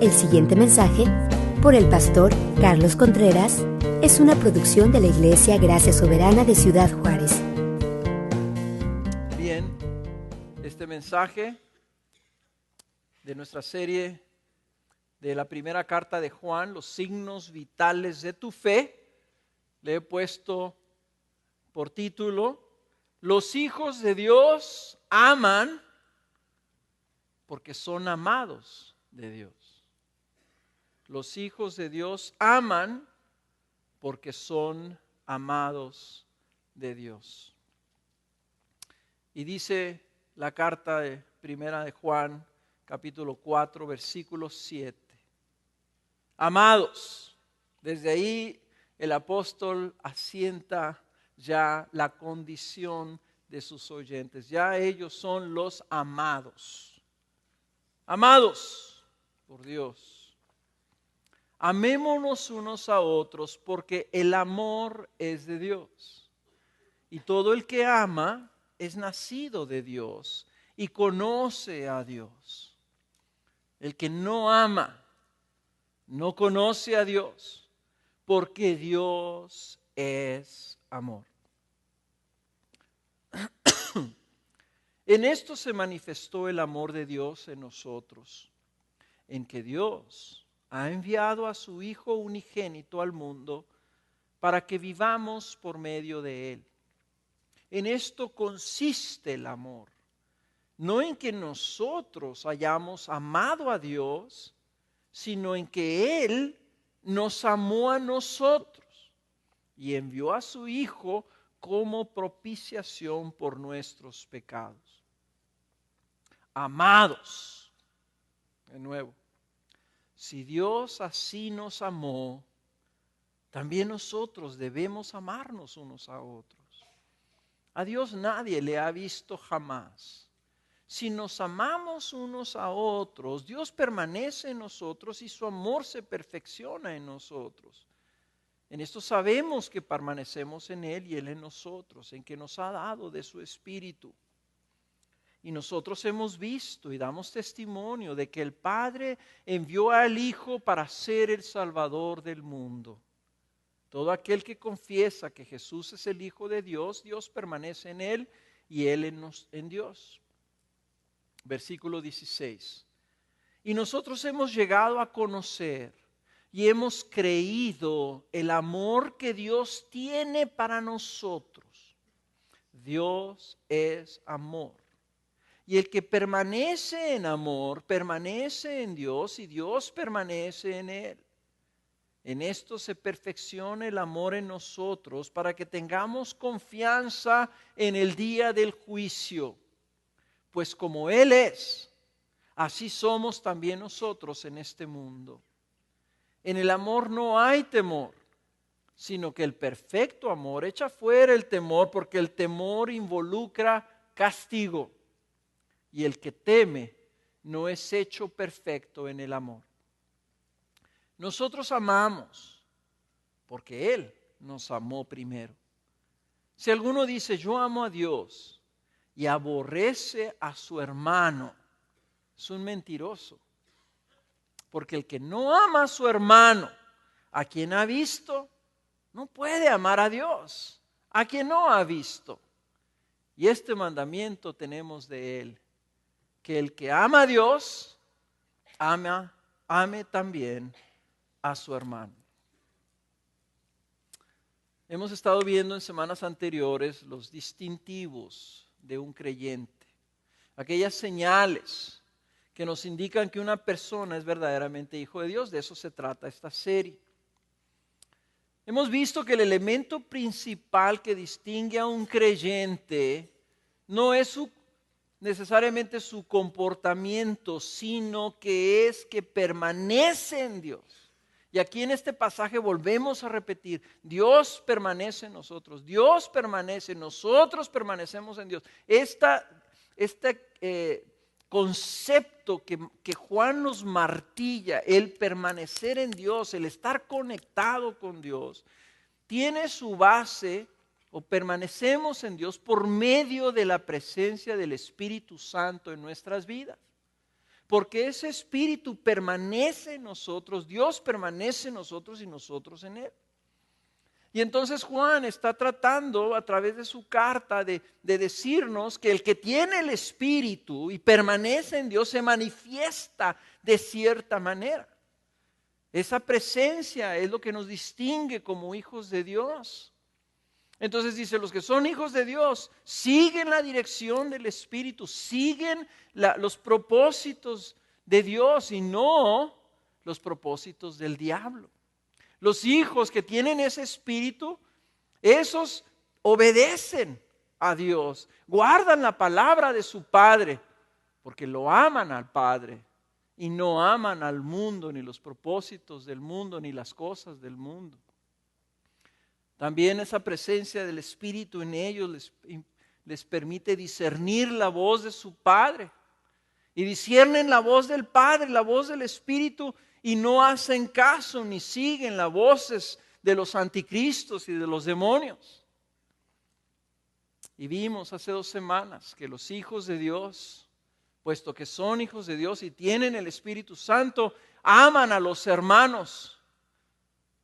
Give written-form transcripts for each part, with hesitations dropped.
El siguiente mensaje, por el pastor Carlos Contreras, es una producción de la Iglesia Gracia Soberana de Ciudad Juárez. Bien, este mensaje de nuestra serie de la primera carta de Juan, los signos vitales de tu fe, le he puesto por título: los hijos de Dios aman porque son amados de Dios. Los hijos de Dios aman porque son amados de Dios. Y dice la carta de primera de Juan, capítulo 4, versículo 7. Amados, desde ahí el apóstol asienta ya la condición de sus oyentes. Ya ellos son los amados. Amados por Dios. Amémonos unos a otros porque el amor es de Dios. Y todo el que ama es nacido de Dios y conoce a Dios. El que no ama no conoce a Dios, porque Dios es amor. En esto se manifestó el amor de Dios en nosotros, en que Dios ha enviado a su Hijo unigénito al mundo para que vivamos por medio de Él. En esto consiste el amor, no en que nosotros hayamos amado a Dios, sino en que Él nos amó a nosotros y envió a su Hijo como propiciación por nuestros pecados. Amados, de nuevo, si Dios así nos amó, también nosotros debemos amarnos unos a otros. A Dios nadie le ha visto jamás. Si nos amamos unos a otros, Dios permanece en nosotros y su amor se perfecciona en nosotros. En esto sabemos que permanecemos en Él y Él en nosotros, en que nos ha dado de su Espíritu. Y nosotros hemos visto y damos testimonio de que el Padre envió al Hijo para ser el Salvador del mundo. Todo aquel que confiesa que Jesús es el Hijo de Dios, Dios permanece en Él y Él en Dios. Versículo 16. Y nosotros hemos llegado a conocer y hemos creído el amor que Dios tiene para nosotros. Dios es amor. Y el que permanece en amor, permanece en Dios y Dios permanece en él. En esto se perfecciona el amor en nosotros para que tengamos confianza en el día del juicio. Pues como Él es, así somos también nosotros en este mundo. En el amor no hay temor, sino que el perfecto amor echa fuera el temor, porque el temor involucra castigo. Y el que teme no es hecho perfecto en el amor. Nosotros amamos porque Él nos amó primero. Si alguno dice yo amo a Dios y aborrece a su hermano, es un mentiroso. Porque el que no ama a su hermano, a quien ha visto, no puede amar a Dios, a quien no ha visto. Y este mandamiento tenemos de Él, que el que ama a Dios, ame también a su hermano. Hemos estado viendo en semanas anteriores los distintivos de un creyente, aquellas señales que nos indican que una persona es verdaderamente hijo de Dios. De eso se trata esta serie. Hemos visto que el elemento principal que distingue a un creyente no es necesariamente su comportamiento, sino que es que permanece en Dios. Y aquí en este pasaje volvemos a repetir: Dios permanece en nosotros, Dios permanece, nosotros permanecemos en Dios. Este concepto que Juan nos martilla, el permanecer en Dios, el estar conectado con Dios, tiene su base, o permanecemos en Dios por medio de la presencia del Espíritu Santo en nuestras vidas. Porque ese espíritu permanece en nosotros, Dios permanece en nosotros y nosotros en Él. Y entonces Juan está tratando a través de su carta de decirnos que el que tiene el Espíritu y permanece en Dios se manifiesta de cierta manera. Esa presencia es lo que nos distingue como hijos de Dios. Entonces dice, los que son hijos de Dios siguen la dirección del Espíritu, siguen los propósitos de Dios y no los propósitos del diablo. Los hijos que tienen ese espíritu, esos obedecen a Dios, guardan la palabra de su Padre, porque lo aman al Padre y no aman al mundo, ni los propósitos del mundo, ni las cosas del mundo. También esa presencia del Espíritu en ellos les permite discernir la voz de su Padre. Y disciernen la voz del Padre, la voz del Espíritu, y no hacen caso ni siguen las voces de los anticristos y de los demonios. Y vimos hace 2 semanas que los hijos de Dios, puesto que son hijos de Dios y tienen el Espíritu Santo, aman a los hermanos.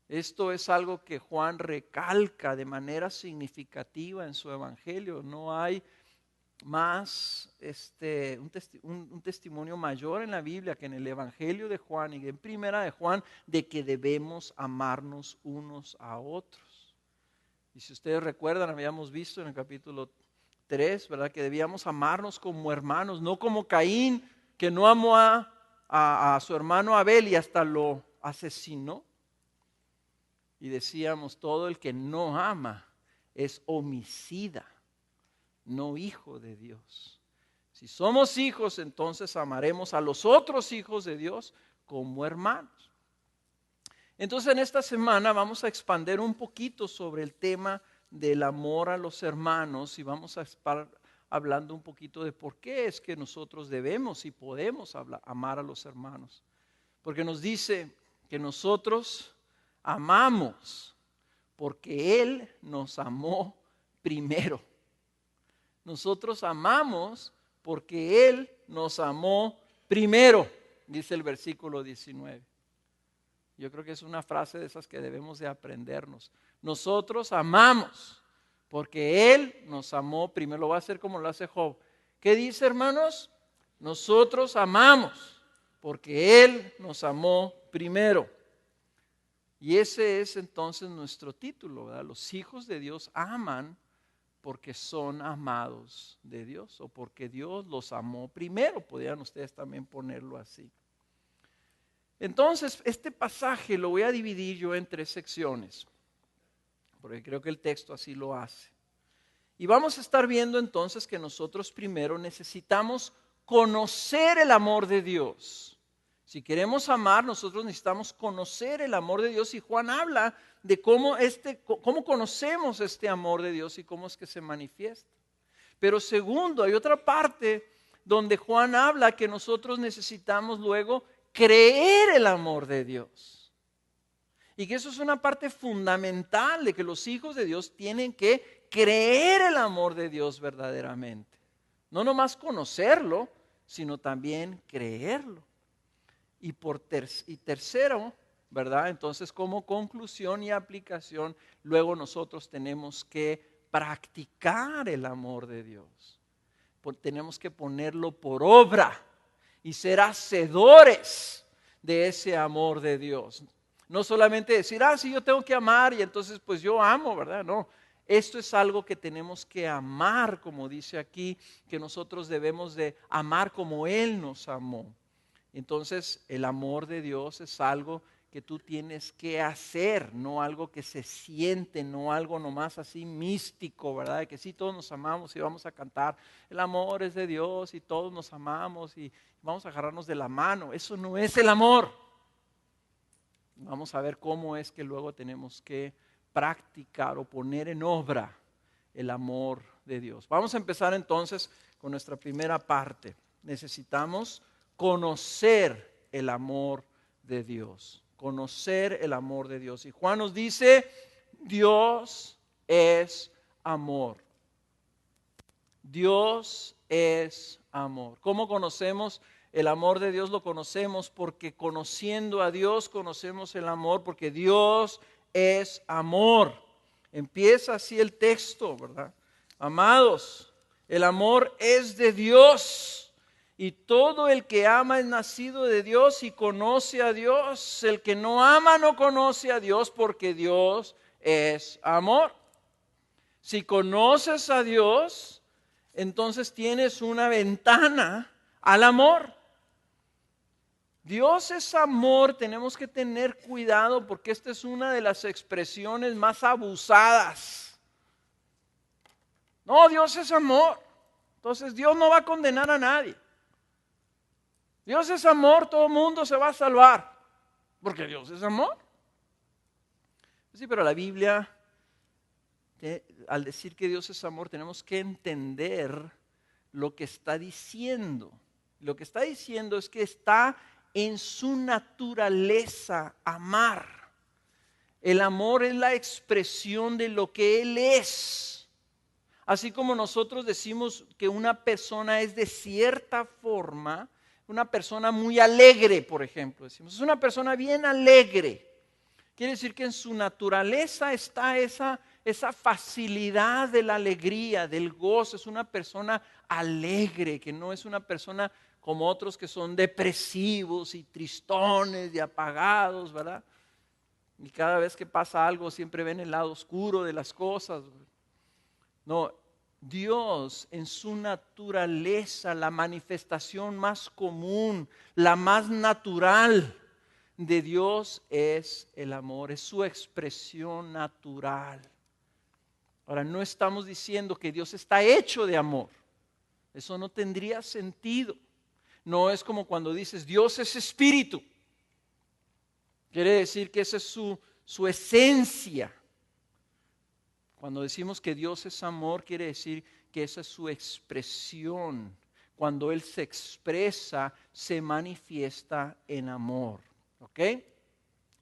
Esto es algo que Juan recalca de manera significativa en su evangelio. No hay más un testimonio mayor en la Biblia que en el Evangelio de Juan y en Primera de Juan de que debemos amarnos unos a otros. Y si ustedes recuerdan, habíamos visto en el capítulo 3, ¿verdad? Que debíamos amarnos como hermanos, no como Caín, que no amó a su hermano Abel y hasta lo asesinó. Y decíamos, todo el que no ama es homicida, no hijo de Dios. Si somos hijos, entonces amaremos a los otros hijos de Dios como hermanos. Entonces en esta semana vamos a expandir un poquito sobre el tema del amor a los hermanos y vamos a estar hablando un poquito de por qué es que nosotros debemos y podemos amar a los hermanos. Porque nos dice que nosotros amamos porque Él nos amó primero. Nosotros amamos porque Él nos amó primero, dice el versículo 19. Yo creo que es una frase de esas que debemos de aprendernos. Nosotros amamos porque Él nos amó primero. Lo va a hacer como lo hace Job. ¿Qué dice, hermanos? Nosotros amamos porque Él nos amó primero. Y ese es entonces nuestro título, ¿verdad? Los hijos de Dios aman porque son amados de Dios o porque Dios los amó primero. Podrían ustedes también ponerlo así. Entonces, este pasaje lo voy a dividir yo en 3 secciones, porque creo que el texto así lo hace. Y vamos a estar viendo entonces que nosotros primero necesitamos conocer el amor de Dios. Si queremos amar, nosotros necesitamos conocer el amor de Dios. Y Juan habla de cómo conocemos este amor de Dios y cómo es que se manifiesta. Pero segundo, hay otra parte donde Juan habla que nosotros necesitamos luego creer el amor de Dios. Y que eso es una parte fundamental de que los hijos de Dios tienen que creer el amor de Dios verdaderamente. No nomás conocerlo, sino también creerlo. Y tercero, ¿verdad? Entonces, como conclusión y aplicación, luego nosotros tenemos que practicar el amor de Dios. Tenemos que ponerlo por obra y ser hacedores de ese amor de Dios. No solamente decir, sí, yo tengo que amar y entonces pues yo amo, ¿verdad? No, esto es algo que tenemos que amar, como dice aquí, que nosotros debemos de amar como Él nos amó. Entonces, el amor de Dios es algo que tú tienes que hacer, no algo que se siente, no algo nomás así místico, ¿verdad? Que sí, todos nos amamos y vamos a cantar, el amor es de Dios y todos nos amamos y vamos a agarrarnos de la mano. Eso no es el amor. Vamos a ver cómo es que luego tenemos que practicar o poner en obra el amor de Dios. Vamos a empezar entonces con nuestra primera parte. Necesitamos conocer el amor de Dios. Conocer el amor de Dios. Y Juan nos dice, Dios es amor. Dios es amor. ¿Cómo conocemos el amor de Dios? Lo conocemos porque conociendo a Dios conocemos el amor, porque Dios es amor. Empieza así el texto, ¿verdad? Amados, el amor es de Dios y todo el que ama es nacido de Dios y conoce a Dios. El que no ama no conoce a Dios porque Dios es amor. Si conoces a Dios, entonces tienes una ventana al amor. Dios es amor, tenemos que tener cuidado porque esta es una de las expresiones más abusadas. No, Dios es amor, entonces Dios no va a condenar a nadie. Dios es amor, todo el mundo se va a salvar, porque Dios es amor. Sí, pero la Biblia, al decir que Dios es amor, tenemos que entender lo que está diciendo. Lo que está diciendo es que está en su naturaleza amar. El amor es la expresión de lo que Él es. Así como nosotros decimos que una persona es de cierta forma, una persona muy alegre, por ejemplo, decimos, es una persona bien alegre. Quiere decir que en su naturaleza está esa facilidad de la alegría, del gozo. Es una persona alegre, que no es una persona como otros que son depresivos y tristones y apagados, ¿verdad? Y cada vez que pasa algo siempre ven el lado oscuro de las cosas. No, Dios en su naturaleza, la manifestación más común, la más natural de Dios es el amor, es su expresión natural. Ahora, no estamos diciendo que Dios está hecho de amor. Eso no tendría sentido. No es como cuando dices Dios es espíritu. Quiere decir que esa es su esencia. Cuando decimos que Dios es amor, quiere decir que esa es su expresión. Cuando Él se expresa, se manifiesta en amor. ¿Ok?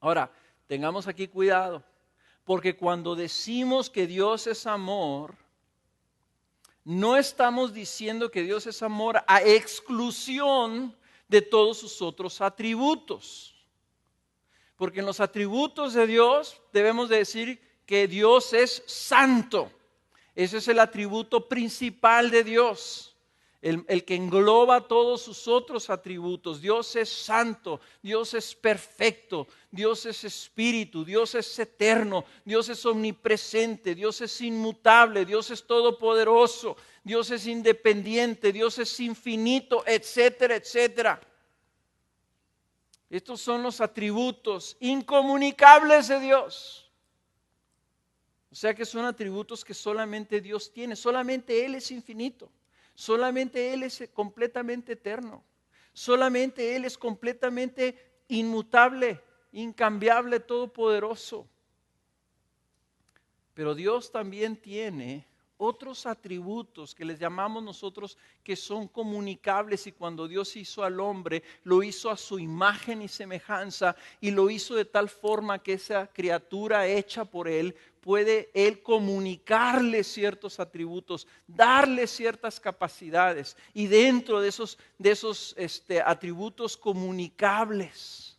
Ahora, tengamos aquí cuidado, porque cuando decimos que Dios es amor, no estamos diciendo que Dios es amor a exclusión de todos sus otros atributos. Porque en los atributos de Dios debemos de decir que Dios es santo. Ese es el atributo principal de Dios. El que engloba todos sus otros atributos. Dios es santo, Dios es perfecto, Dios es espíritu, Dios es eterno, Dios es omnipresente, Dios es inmutable, Dios es todopoderoso, Dios es independiente, Dios es infinito, etcétera, etcétera. Estos son los atributos incomunicables de Dios. O sea que son atributos que solamente Dios tiene, solamente Él es infinito. Solamente Él es completamente eterno. Solamente Él es completamente inmutable, incambiable, todopoderoso. Pero Dios también tiene otros atributos que les llamamos nosotros que son comunicables, y cuando Dios hizo al hombre, lo hizo a su imagen y semejanza, y lo hizo de tal forma que esa criatura hecha por Él, puede Él comunicarle ciertos atributos, darle ciertas capacidades, y dentro de esos atributos comunicables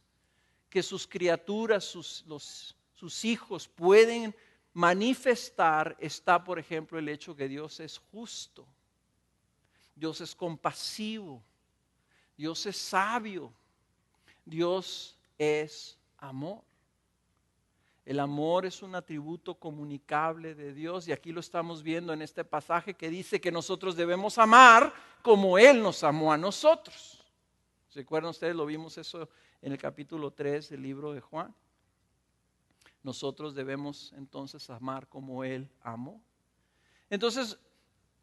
que sus criaturas, sus hijos pueden manifestar, está, por ejemplo, el hecho que Dios es justo, Dios es compasivo, Dios es sabio, Dios es amor. El amor es un atributo comunicable de Dios, y aquí lo estamos viendo en este pasaje que dice que nosotros debemos amar como Él nos amó a nosotros. ¿Se acuerdan ustedes? Lo vimos eso en el capítulo 3 del libro de Juan. Nosotros debemos entonces amar como Él amó. Entonces,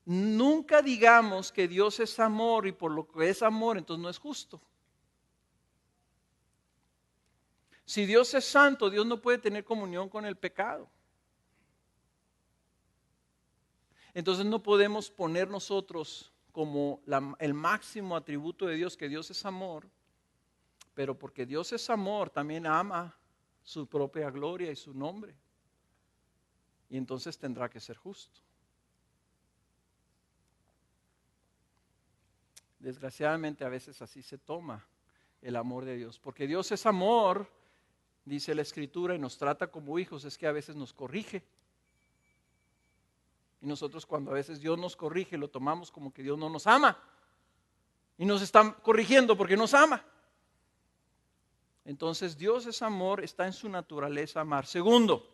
nunca digamos que Dios es amor y por lo que es amor, entonces no es justo. Si Dios es santo, Dios no puede tener comunión con el pecado. Entonces no podemos poner nosotros como el máximo atributo de Dios, que Dios es amor, pero porque Dios es amor, también ama su propia gloria y su nombre. Y entonces tendrá que ser justo. Desgraciadamente a veces así se toma el amor de Dios, porque Dios es amor, dice la Escritura, y nos trata como hijos, es que a veces nos corrige. Y nosotros cuando a veces Dios nos corrige, lo tomamos como que Dios no nos ama. Y nos está corrigiendo porque nos ama. Entonces Dios es amor, está en su naturaleza amar. Segundo,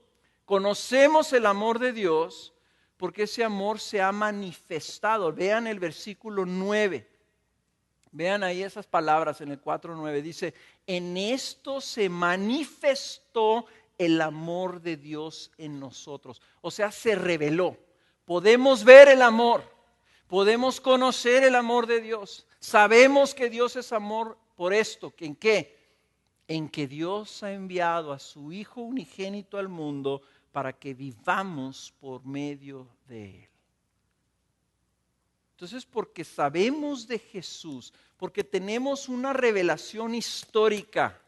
conocemos el amor de Dios porque ese amor se ha manifestado. Vean el versículo 9. Vean ahí esas palabras en el 4:9. Dice, en esto se manifestó el amor de Dios en nosotros. O sea, se reveló. Podemos ver el amor. Podemos conocer el amor de Dios. Sabemos que Dios es amor por esto. ¿En qué? En que Dios ha enviado a su Hijo unigénito al mundo para que vivamos por medio de Él. Entonces, porque sabemos de Jesús, porque tenemos una revelación histórica.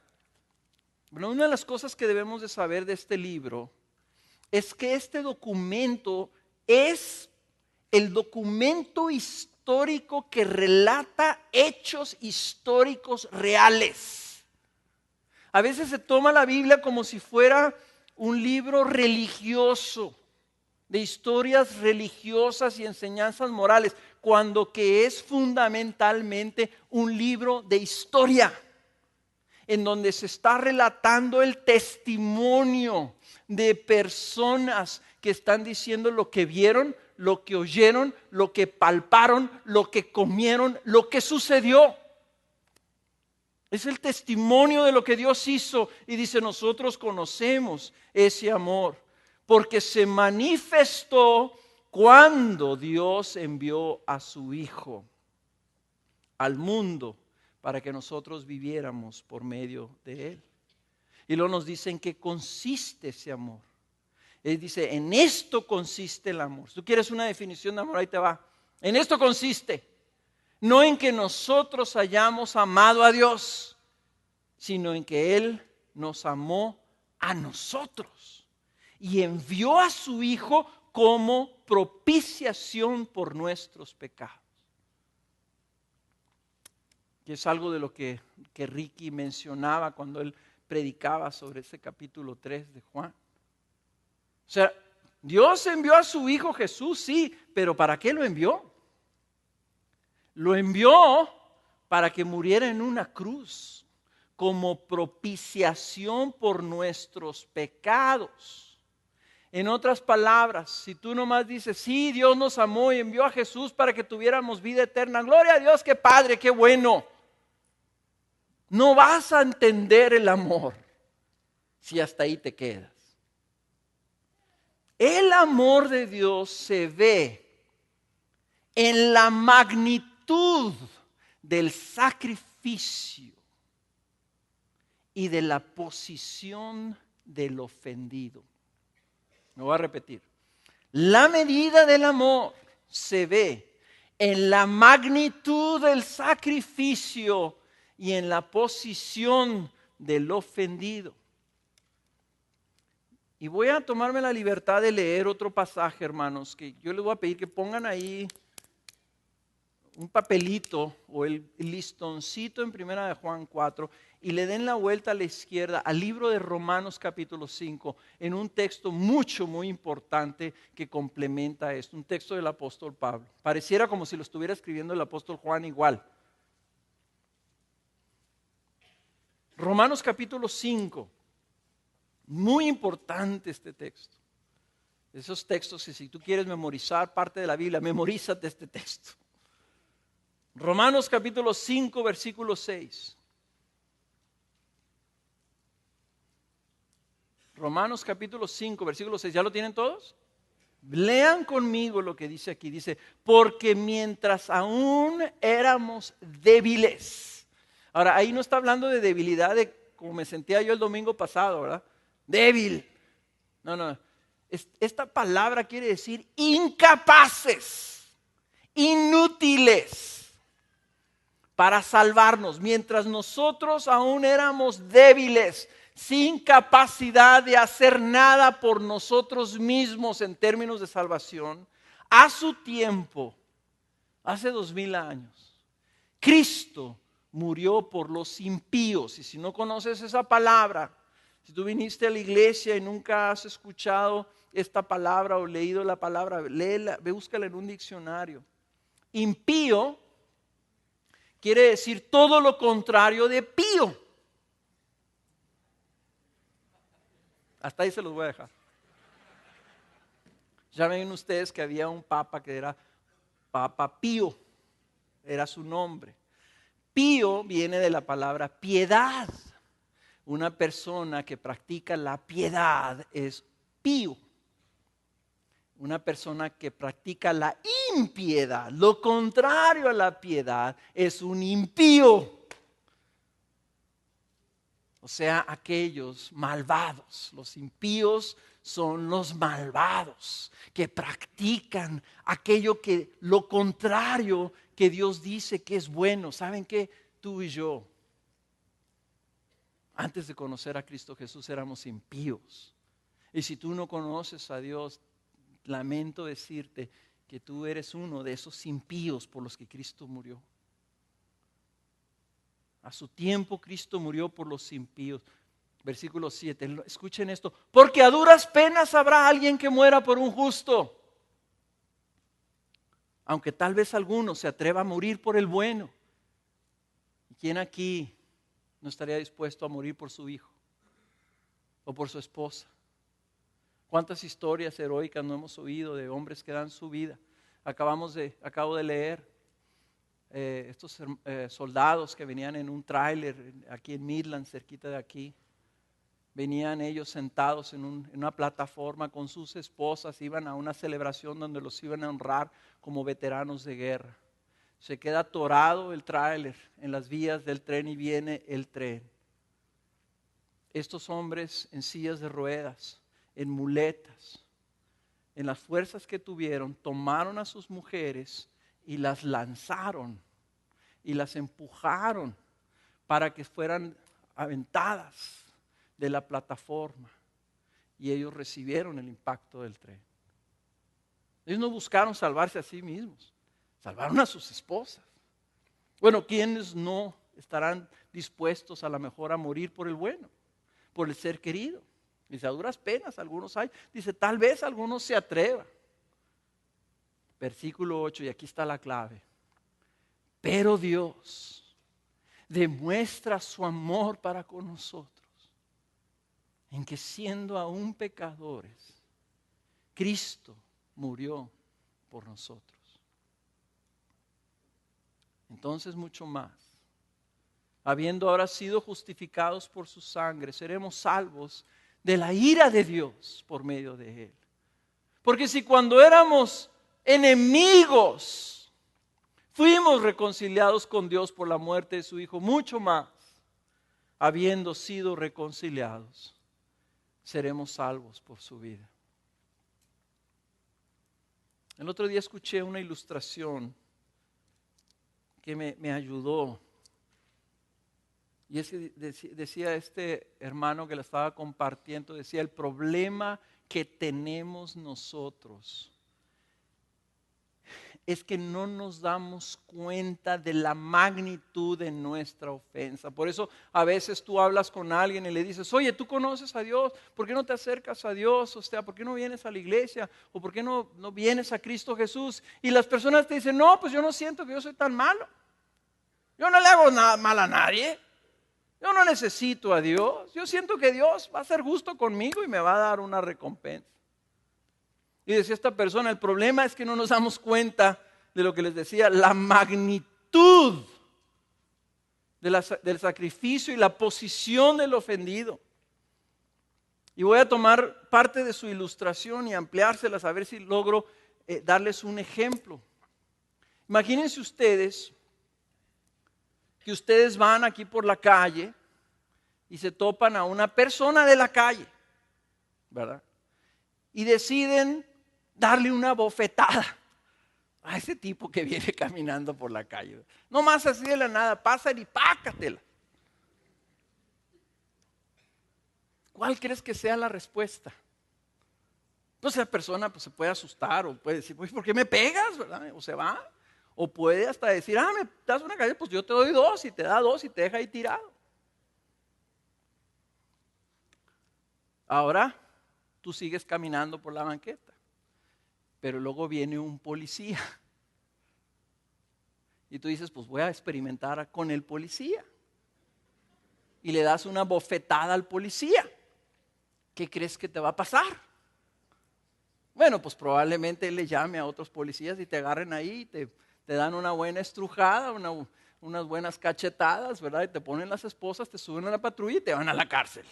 Bueno, una de las cosas que debemos de saber de este libro es que este documento es el documento histórico que relata hechos históricos reales. A veces se toma la Biblia como si fuera un libro religioso, de historias religiosas y enseñanzas morales, cuando que es fundamentalmente un libro de historia, en donde se está relatando el testimonio de personas que están diciendo lo que vieron, lo que oyeron, lo que palparon, lo que comieron, lo que sucedió. Es el testimonio de lo que Dios hizo y dice, nosotros conocemos ese amor porque se manifestó cuando Dios envió a su Hijo al mundo para que nosotros viviéramos por medio de Él. Y luego nos dice en qué consiste ese amor. Él dice, en esto consiste el amor. Si tú quieres una definición de amor, ahí te va. En esto consiste. No en que nosotros hayamos amado a Dios, sino en que Él nos amó a nosotros y envió a su Hijo como propiciación por nuestros pecados. Que es algo de lo que Ricky mencionaba cuando él predicaba sobre ese capítulo 3 de Juan. O sea, Dios envió a su Hijo Jesús, sí, pero ¿para qué lo envió? Lo envió para que muriera en una cruz como propiciación por nuestros pecados. En otras palabras, si tú nomás dices, sí, Dios nos amó y envió a Jesús para que tuviéramos vida eterna, gloria a Dios, qué padre, qué bueno. No vas a entender el amor si hasta ahí te quedas. El amor de Dios se ve en la magnitud del sacrificio y de la posición del ofendido. Me voy a repetir. La medida del amor se ve en la magnitud del sacrificio y en la posición del ofendido. Y voy a tomarme la libertad de leer otro pasaje, hermanos, que yo les voy a pedir que pongan ahí un papelito o el listoncito en 1 de Juan 4 y le den la vuelta a la izquierda al libro de Romanos capítulo 5 en un texto muy importante que complementa esto, un texto del apóstol Pablo. Pareciera como si lo estuviera escribiendo el apóstol Juan igual. Romanos capítulo 5, muy importante este texto. Esos textos que si tú quieres memorizar parte de la Biblia, memorízate este texto. Romanos capítulo 5, versículo 6. Romanos capítulo 5, versículo 6. ¿Ya lo tienen todos? Lean conmigo lo que dice aquí. Dice, porque mientras aún éramos débiles. Ahora, ahí no está hablando de debilidad de como me sentía yo el domingo pasado, ¿verdad? Débil. No. Esta palabra quiere decir incapaces, inútiles para salvarnos. Mientras nosotros aún éramos débiles, sin capacidad de hacer nada por nosotros mismos en términos de salvación, a su tiempo, hace 2000 años, Cristo murió por los impíos. Y si no conoces esa palabra, si tú viniste a la iglesia y nunca has escuchado esta palabra o leído la palabra, léela, búscala en un diccionario. Impío quiere decir todo lo contrario de pío. Hasta ahí se los voy a dejar. Ya ven ustedes que había un papa que era Papa Pío, era su nombre. Pío viene de la palabra piedad. Una persona que practica la piedad es pío. Una persona que practica la impiedad, lo contrario a la piedad, es un impío. O sea, aquellos malvados. Los impíos son los malvados que practican aquello que lo contrario que Dios dice que es bueno. ¿Saben qué? Tú y yo, antes de conocer a Cristo Jesús, éramos impíos. Y si tú no conoces a Dios, lamento decirte que tú eres uno de esos impíos por los que Cristo murió. A su tiempo Cristo murió por los impíos. Versículo 7, escuchen esto. Porque a duras penas habrá alguien que muera por un justo. Aunque tal vez alguno se atreva a morir por el bueno. ¿Y quién aquí no estaría dispuesto a morir por su hijo? O por su esposa. ¿Cuántas historias heroicas no hemos oído de hombres que dan su vida? Acabo de leer estos soldados que venían en un tráiler aquí en Midland, cerquita de aquí. Venían ellos sentados en una plataforma con sus esposas, iban a una celebración donde los iban a honrar como veteranos de guerra. Se queda atorado el tráiler en las vías del tren y viene el tren. Estos hombres en sillas de ruedas, en muletas, en las fuerzas que tuvieron, tomaron a sus mujeres y las lanzaron y las empujaron para que fueran aventadas de la plataforma, y ellos recibieron el impacto del tren. Ellos no buscaron salvarse a sí mismos, salvaron a sus esposas. Bueno, ¿quiénes no estarán dispuestos a lo mejor a morir por el bueno, por el ser querido? Dice, a duras penas algunos hay. Dice, tal vez algunos se atrevan. Versículo 8, y aquí está la clave. Pero Dios demuestra su amor para con nosotros en que siendo aún pecadores, Cristo murió por nosotros. Entonces mucho más, habiendo ahora sido justificados por su sangre, seremos salvos de la ira de Dios por medio de Él. Porque si cuando éramos enemigos fuimos reconciliados con Dios por la muerte de su Hijo, mucho más, habiendo sido reconciliados, seremos salvos por su vida. El otro día escuché una ilustración que me ayudó. Y es que decía este hermano que la estaba compartiendo, decía, el problema que tenemos nosotros es que no nos damos cuenta de la magnitud de nuestra ofensa. Por eso a veces tú hablas con alguien y le dices, oye, ¿tú conoces a Dios? ¿Por qué no te acercas a Dios? O sea, ¿por qué no vienes a la iglesia? ¿O por qué no vienes a Cristo Jesús? Y las personas te dicen, no, pues yo no siento que yo soy tan malo. Yo no le hago nada mal a nadie. Yo no necesito a Dios. Yo siento que Dios va a ser justo conmigo y me va a dar una recompensa. Y decía esta persona, el problema es que no nos damos cuenta de lo que les decía, la magnitud del sacrificio y la posición del ofendido. Y voy a tomar parte de su ilustración y ampliárselas a ver si logro darles un ejemplo. Imagínense ustedes que ustedes van aquí por la calle y se topan a una persona de la calle, ¿verdad? Y deciden darle una bofetada a ese tipo que viene caminando por la calle. No más así de la nada, pasa y pácatela. ¿Cuál crees que sea la respuesta? Pues la persona pues, se puede asustar o puede decir, pues, ¿por qué me pegas? ¿Verdad? O se va. O puede hasta decir, me das una galleta, pues yo te doy 2, y te da 2 y te deja ahí tirado. Ahora tú sigues caminando por la banqueta, pero luego viene un policía. Y tú dices, pues voy a experimentar con el policía. Y le das una bofetada al policía. ¿Qué crees que te va a pasar? Bueno, pues probablemente él le llame a otros policías y te agarren ahí, te dan una buena estrujada, unas buenas cachetadas, ¿verdad? Y te ponen las esposas, te suben a la patrulla y te van a la cárcel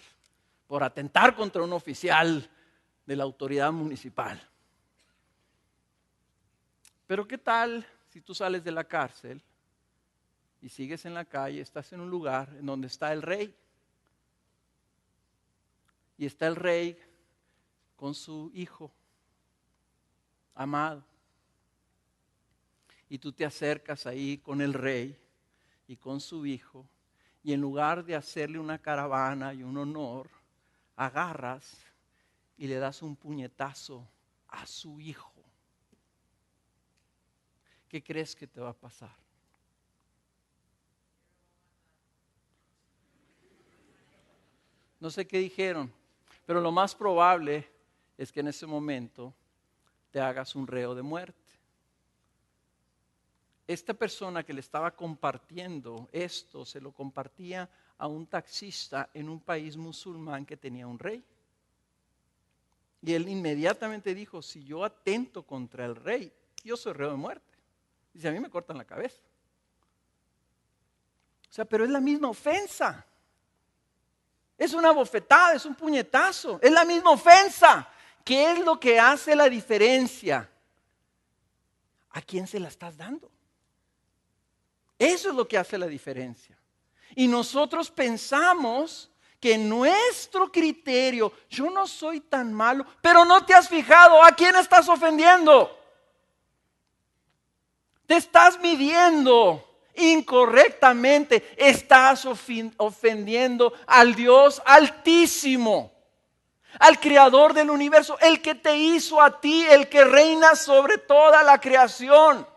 por atentar contra un oficial de la autoridad municipal. Pero ¿qué tal si tú sales de la cárcel y sigues en la calle, estás en un lugar en donde está el rey? Y está el rey con su hijo amado. Y tú te acercas ahí con el rey y con su hijo, y en lugar de hacerle una caravana y un honor, agarras y le das un puñetazo a su hijo. ¿Qué crees que te va a pasar? No sé qué dijeron, pero lo más probable es que en ese momento te hagas un reo de muerte. Esta persona que le estaba compartiendo esto, se lo compartía a un taxista en un país musulmán que tenía un rey. Y él inmediatamente dijo, si yo atento contra el rey, yo soy reo de muerte. Dice, a mí me cortan la cabeza. O sea, pero es la misma ofensa. Es una bofetada, es un puñetazo, es la misma ofensa. ¿Qué es lo que hace la diferencia? ¿A quién se la estás dando? Eso es lo que hace la diferencia. Y nosotros pensamos que nuestro criterio, yo no soy tan malo, pero no te has fijado a quién estás ofendiendo. Te estás midiendo incorrectamente, estás ofendiendo al Dios Altísimo, al Creador del universo, el que te hizo a ti, el que reina sobre toda la creación,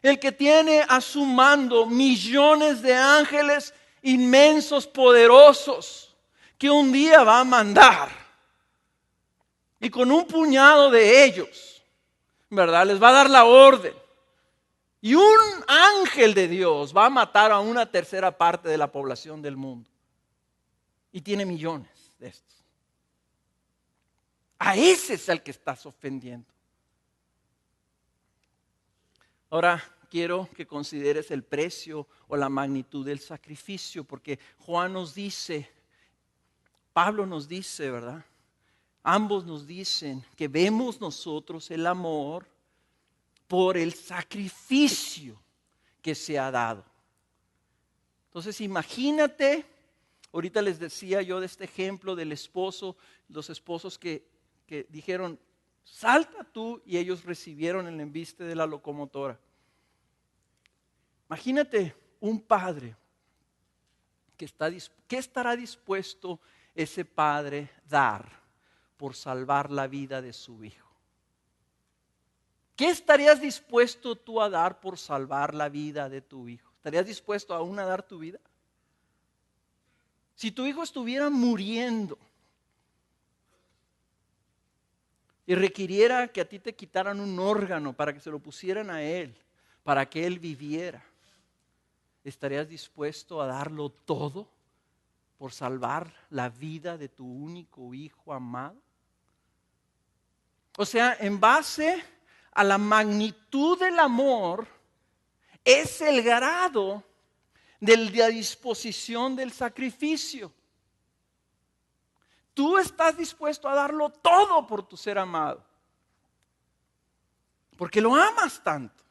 el que tiene a su mando millones de ángeles inmensos, poderosos, que un día va a mandar, y con un puñado de ellos, ¿verdad?, les va a dar la orden. Y un ángel de Dios va a matar a una tercera parte de la población del mundo. Y tiene millones de estos. A ese es al que estás ofendiendo. Ahora quiero que consideres el precio o la magnitud del sacrificio, porque Juan nos dice, Pablo nos dice, ¿verdad? Ambos nos dicen que vemos nosotros el amor por el sacrificio que se ha dado. Entonces imagínate, ahorita les decía yo de este ejemplo del esposo, los esposos que dijeron, salta tú, y ellos recibieron el embiste de la locomotora. Imagínate un padre ¿qué estará dispuesto ese padre dar por salvar la vida de su hijo? ¿Qué estarías dispuesto tú a dar por salvar la vida de tu hijo? ¿Estarías dispuesto aún a dar tu vida? Si tu hijo estuviera muriendo y requiriera que a ti te quitaran un órgano para que se lo pusieran a él, para que él viviera, ¿estarías dispuesto a darlo todo por salvar la vida de tu único hijo amado? O sea, en base a la magnitud del amor, es el grado de la disposición del sacrificio. Tú estás dispuesto a darlo todo por tu ser amado, porque lo amas tanto.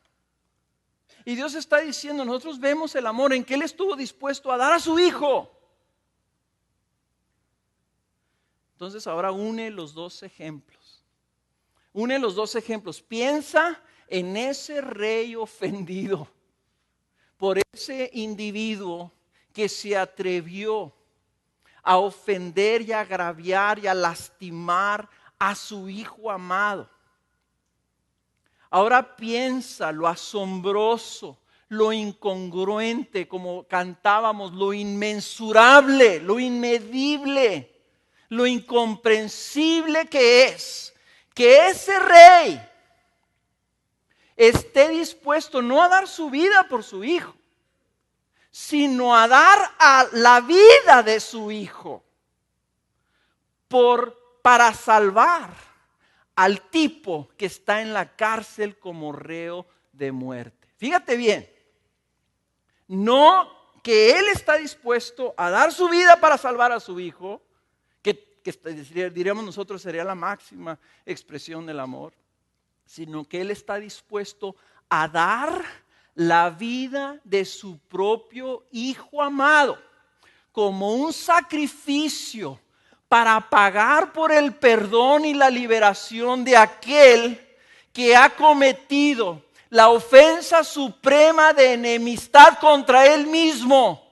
Y Dios está diciendo, nosotros vemos el amor en que Él estuvo dispuesto a dar a su hijo. Entonces ahora une los dos ejemplos. Une los dos ejemplos. Piensa en ese rey ofendido por ese individuo que se atrevió a ofender y a agraviar y a lastimar a su hijo amado. Ahora piensa lo asombroso, lo incongruente, como cantábamos, lo inmensurable, lo inmedible, lo incomprensible que ese rey esté dispuesto no a dar su vida por su hijo, sino a dar a la vida de su hijo para salvar al tipo que está en la cárcel como reo de muerte. Fíjate bien, no que él está dispuesto a dar su vida para salvar a su hijo, que diríamos nosotros sería la máxima expresión del amor, sino que él está dispuesto a dar la vida de su propio hijo amado como un sacrificio para pagar por el perdón y la liberación de aquel que ha cometido la ofensa suprema de enemistad contra él mismo.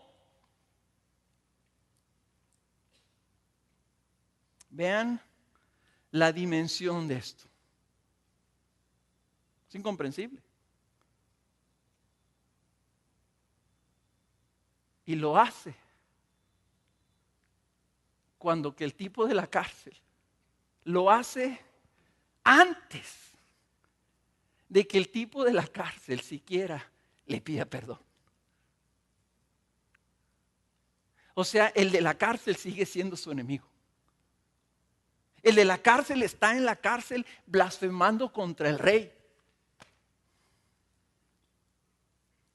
Vean la dimensión de esto. Es incomprensible. Y lo hace cuando que el tipo de la cárcel lo hace antes de que el tipo de la cárcel siquiera le pida perdón. O sea, el de la cárcel sigue siendo su enemigo. El de la cárcel está en la cárcel blasfemando contra el rey,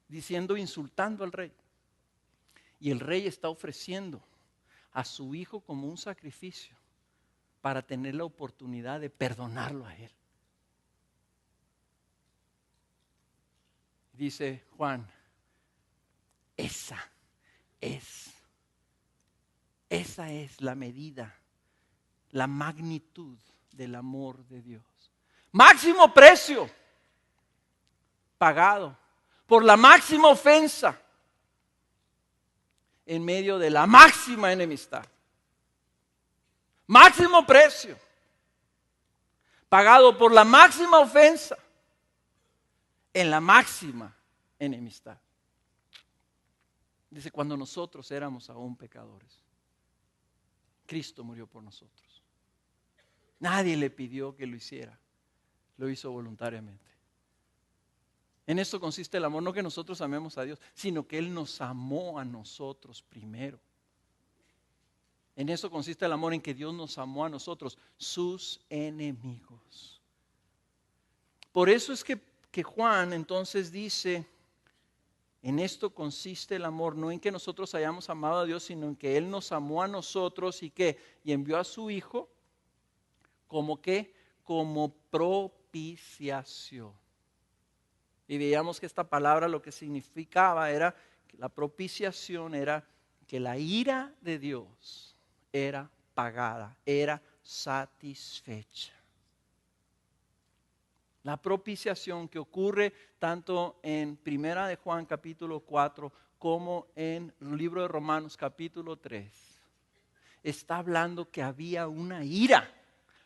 diciendo, insultando al rey. Y el rey está ofreciendo a su hijo como un sacrificio para tener la oportunidad de perdonarlo a él. Dice Juan, esa es la medida, la magnitud del amor de Dios. Máximo precio pagado por la máxima ofensa en medio de la máxima enemistad. Máximo precio pagado por la máxima ofensa en la máxima enemistad. Dice, cuando nosotros éramos aún pecadores, Cristo murió por nosotros. Nadie le pidió que lo hiciera, lo hizo voluntariamente. En esto consiste el amor, no que nosotros amemos a Dios, sino que Él nos amó a nosotros primero. En eso consiste el amor, en que Dios nos amó a nosotros, sus enemigos. Por eso es que Juan entonces dice, en esto consiste el amor, no en que nosotros hayamos amado a Dios, sino en que Él nos amó a nosotros y envió a su Hijo como propiciación. Y veíamos que esta palabra lo que significaba era, que la propiciación era que la ira de Dios era pagada, era satisfecha. La propiciación que ocurre tanto en Primera de Juan capítulo 4 como en el libro de Romanos capítulo 3 está hablando que había una ira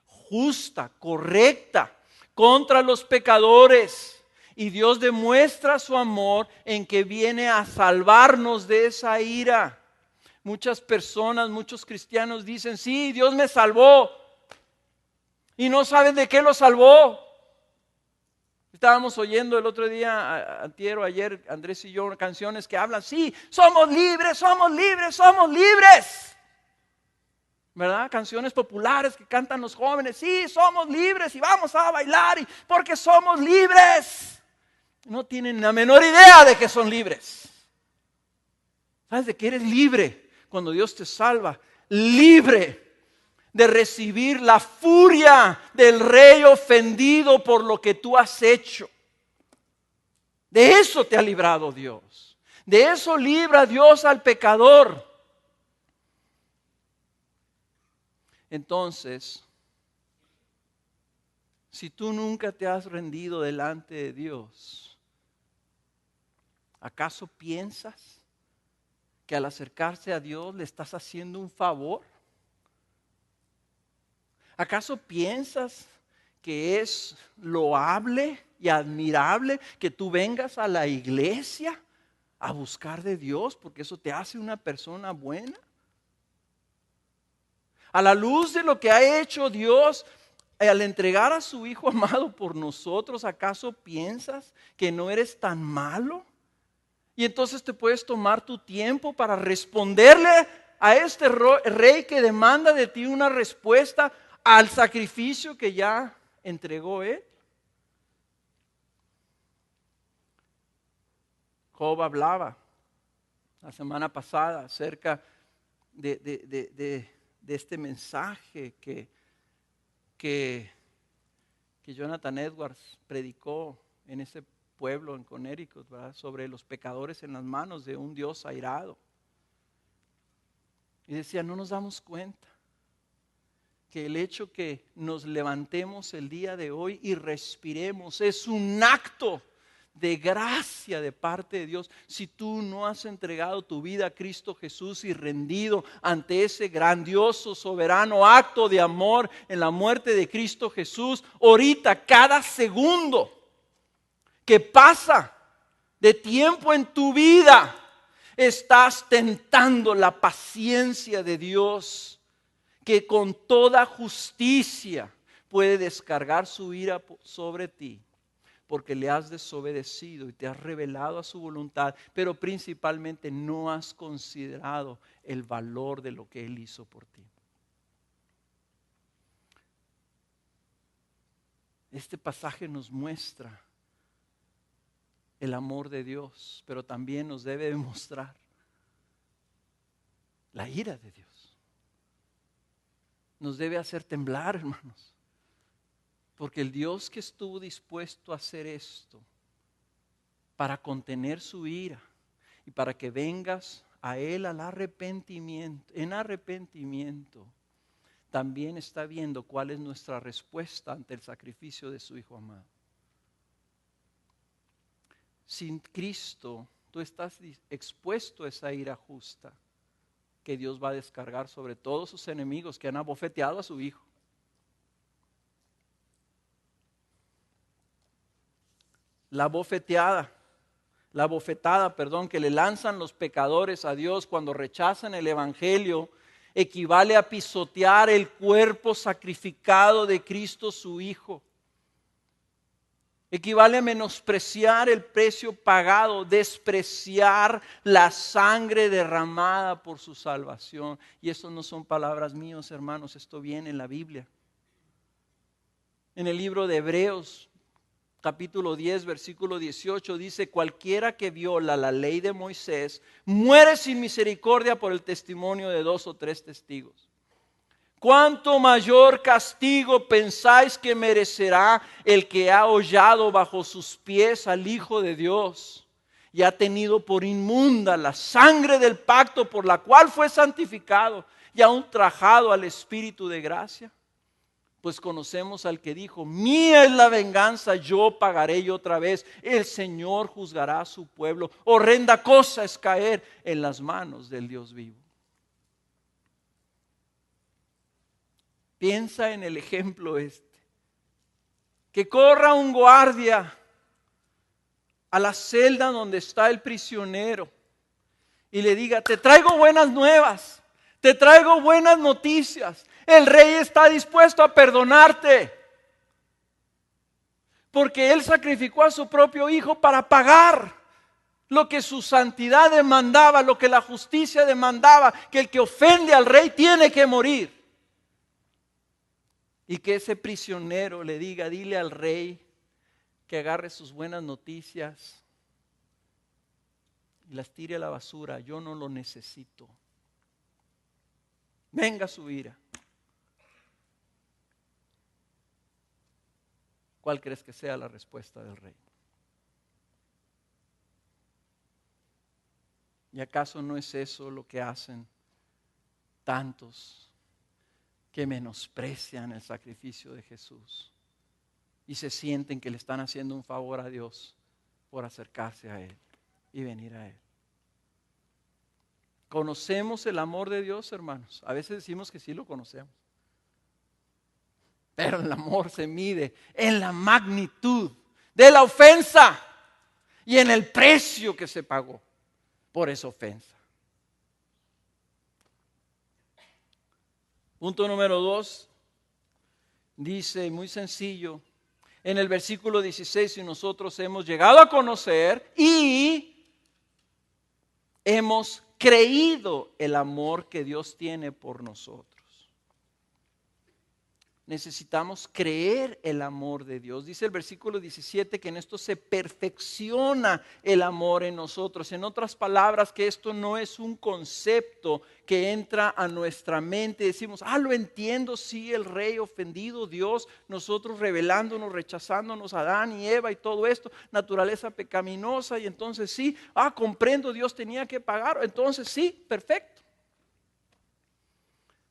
justa, correcta contra los pecadores. Y Dios demuestra su amor en que viene a salvarnos de esa ira. Muchas personas, muchos cristianos dicen, sí, Dios me salvó. Y no saben de qué lo salvó. Estábamos oyendo el otro día, antier o ayer, Andrés y yo, canciones que hablan, sí, somos libres, somos libres, somos libres. ¿Verdad? Canciones populares que cantan los jóvenes, sí, somos libres y vamos a bailar porque somos libres. No tienen la menor idea de que son libres. ¿Sabes de qué eres libre? Cuando Dios te salva, libre de recibir la furia del rey ofendido por lo que tú has hecho. De eso te ha librado Dios. De eso libra Dios al pecador. Entonces, si tú nunca te has rendido delante de Dios, ¿acaso piensas que al acercarse a Dios le estás haciendo un favor? ¿Acaso piensas que es loable y admirable que tú vengas a la iglesia a buscar de Dios, porque eso te hace una persona buena? A la luz de lo que ha hecho Dios al entregar a su Hijo amado por nosotros, ¿acaso piensas que no eres tan malo? Y entonces te puedes tomar tu tiempo para responderle a este rey que demanda de ti una respuesta al sacrificio que ya entregó él. Job hablaba la semana pasada acerca de este mensaje que Jonathan Edwards predicó en ese pueblo en Connecticut, ¿verdad? Sobre los pecadores en las manos de un Dios airado. Y decía, no nos damos cuenta que el hecho que nos levantemos el día de hoy y respiremos es un acto de gracia de parte de Dios. Si tú no has entregado tu vida a Cristo Jesús y rendido ante ese grandioso, soberano acto de amor en la muerte de Cristo Jesús, ahorita, cada segundo que pasa de tiempo en tu vida, estás tentando la paciencia de Dios, que con toda justicia puede descargar su ira sobre ti, porque le has desobedecido y te has rebelado a su voluntad, pero principalmente no has considerado el valor de lo que Él hizo por ti. Este pasaje nos muestra el amor de Dios, pero también nos debe demostrar la ira de Dios. Nos debe hacer temblar, hermanos, porque el Dios que estuvo dispuesto a hacer esto para contener su ira y para que vengas a Él al arrepentimiento, en arrepentimiento, también está viendo cuál es nuestra respuesta ante el sacrificio de su Hijo amado. Sin Cristo, tú estás expuesto a esa ira justa que Dios va a descargar sobre todos sus enemigos que han abofeteado a su Hijo. La bofetada que le lanzan los pecadores a Dios cuando rechazan el Evangelio equivale a pisotear el cuerpo sacrificado de Cristo su Hijo. Equivale a menospreciar el precio pagado, despreciar la sangre derramada por su salvación. Y eso no son palabras mías, hermanos, esto viene en la Biblia. En el libro de Hebreos, capítulo 10, versículo 18, dice: cualquiera que viola la ley de Moisés muere sin misericordia por el testimonio de 2 o 3 testigos. ¿Cuánto mayor castigo pensáis que merecerá el que ha hollado bajo sus pies al Hijo de Dios y ha tenido por inmunda la sangre del pacto por la cual fue santificado y ha ultrajado al Espíritu de gracia? Pues conocemos al que dijo: mía es la venganza, yo pagaré, y otra vez el Señor juzgará a su pueblo. Horrenda cosa es caer en las manos del Dios vivo. Piensa en el ejemplo que corra un guardia a la celda donde está el prisionero y le diga: te traigo buenas nuevas, te traigo buenas noticias, el rey está dispuesto a perdonarte, porque él sacrificó a su propio hijo para pagar lo que su santidad demandaba, lo que la justicia demandaba, que el que ofende al rey tiene que morir. Y que ese prisionero le diga: dile al rey que agarre sus buenas noticias y las tire a la basura, yo no lo necesito. Venga su ira. ¿Cuál crees que sea la respuesta del rey? ¿Y acaso no es eso lo que hacen tantos que menosprecian el sacrificio de Jesús y se sienten que le están haciendo un favor a Dios por acercarse a Él y venir a Él? ¿Conocemos el amor de Dios, hermanos? A veces decimos que sí lo conocemos, Pero el amor se mide en la magnitud de la ofensa y en el precio que se pagó por esa ofensa. Punto número 2, dice muy sencillo, en el versículo 16, si nosotros hemos llegado a conocer y hemos creído el amor que Dios tiene por nosotros. Necesitamos creer el amor de Dios. Dice el versículo 17 que en esto se perfecciona el amor en nosotros. En otras palabras, que esto no es un concepto que entra a nuestra mente. Decimos, lo entiendo, sí, el rey ofendido, Dios, nosotros rebelándonos, rechazándonos, Adán y Eva y todo esto, naturaleza pecaminosa. Y entonces sí, comprendo, Dios tenía que pagar. Entonces sí, perfecto.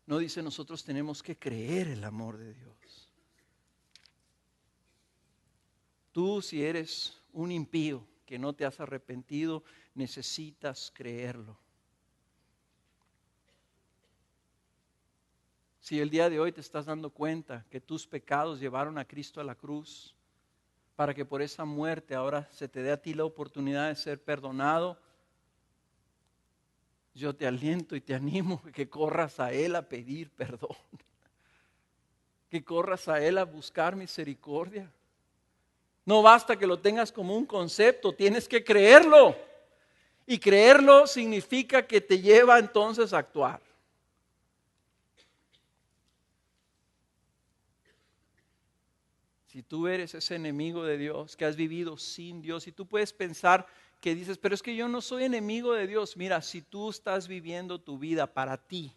No dice, nosotros tenemos que creer el amor de Dios. Tú, si eres un impío que no te has arrepentido, necesitas creerlo. Si el día de hoy te estás dando cuenta que tus pecados llevaron a Cristo a la cruz, para que por esa muerte ahora se te dé a ti la oportunidad de ser perdonado, yo te aliento y te animo que corras a Él a pedir perdón, que corras a Él a buscar misericordia. No basta que lo tengas como un concepto, tienes que creerlo. Y creerlo significa que te lleva entonces a actuar. Si tú eres ese enemigo de Dios, que has vivido sin Dios, y tú puedes pensar que dices, pero es que yo no soy enemigo de Dios. Mira, si tú estás viviendo tu vida para ti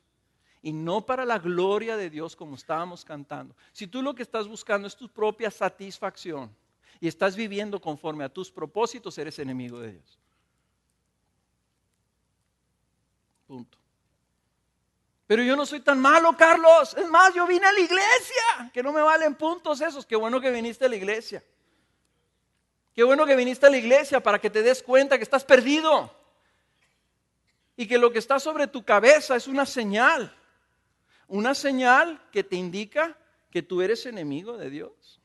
y no para la gloria de Dios como estábamos cantando, si tú lo que estás buscando es tu propia satisfacción y estás viviendo conforme a tus propósitos, eres enemigo de Dios. Punto. Pero yo no soy tan malo, Carlos. Es más, yo vine a la iglesia. Que no me valen puntos esos. Qué bueno que viniste a la iglesia. Qué bueno que viniste a la iglesia para que te des cuenta que estás perdido. Y que lo que está sobre tu cabeza es una señal. Una señal que te indica que tú eres enemigo de Dios.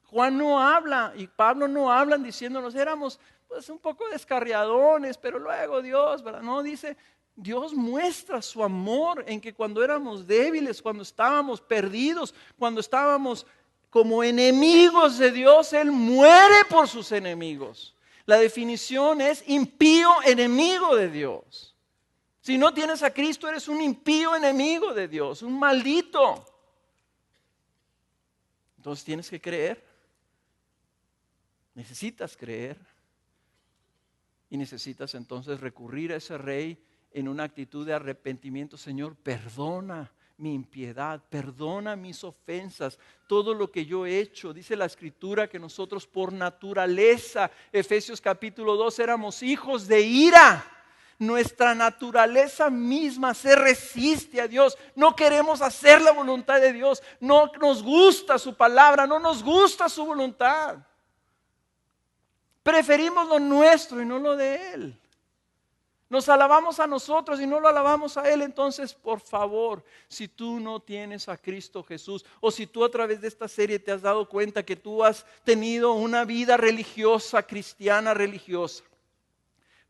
Juan no habla y Pablo no hablan diciéndonos éramos pues un poco descarriadones, pero luego Dios, ¿verdad? No, dice, Dios muestra su amor en que cuando éramos débiles, cuando estábamos perdidos, cuando estábamos como enemigos de Dios, Él muere por sus enemigos. La definición es impío enemigo de Dios. Si no tienes a Cristo, eres un impío enemigo de Dios, un maldito. Entonces tienes que creer. Necesitas creer. Y necesitas entonces recurrir a ese rey en una actitud de arrepentimiento. Señor, perdona mi impiedad, perdona mis ofensas, todo lo que yo he hecho. Dice la Escritura que nosotros por naturaleza, Efesios capítulo 2, éramos hijos de ira. Nuestra naturaleza misma se resiste a Dios. No queremos hacer la voluntad de Dios. No nos gusta su palabra, no nos gusta su voluntad. Preferimos lo nuestro y no lo de Él. Nos alabamos a nosotros y no lo alabamos a Él. Entonces, por favor, si tú no tienes a Cristo Jesús, o si tú a través de esta serie te has dado cuenta que tú has tenido una vida religiosa, cristiana religiosa,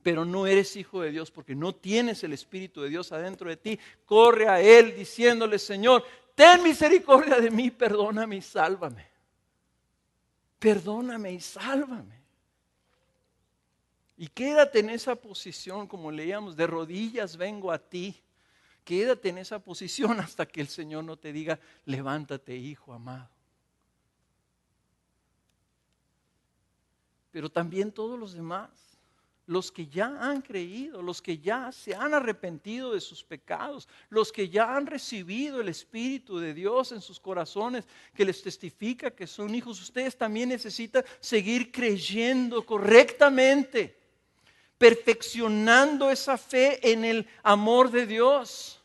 pero no eres hijo de Dios porque no tienes el Espíritu de Dios adentro de ti, corre a Él diciéndole, Señor, ten misericordia de mí, perdóname y sálvame. Perdóname y sálvame. Y quédate en esa posición, como leíamos, de rodillas vengo a ti. Quédate en esa posición hasta que el Señor no te diga, levántate, hijo amado. Pero también todos los demás, los que ya han creído, los que ya se han arrepentido de sus pecados, los que ya han recibido el Espíritu de Dios en sus corazones, que les testifica que son hijos, ustedes también necesitan seguir creyendo correctamente, perfeccionando esa fe en el amor de Dios.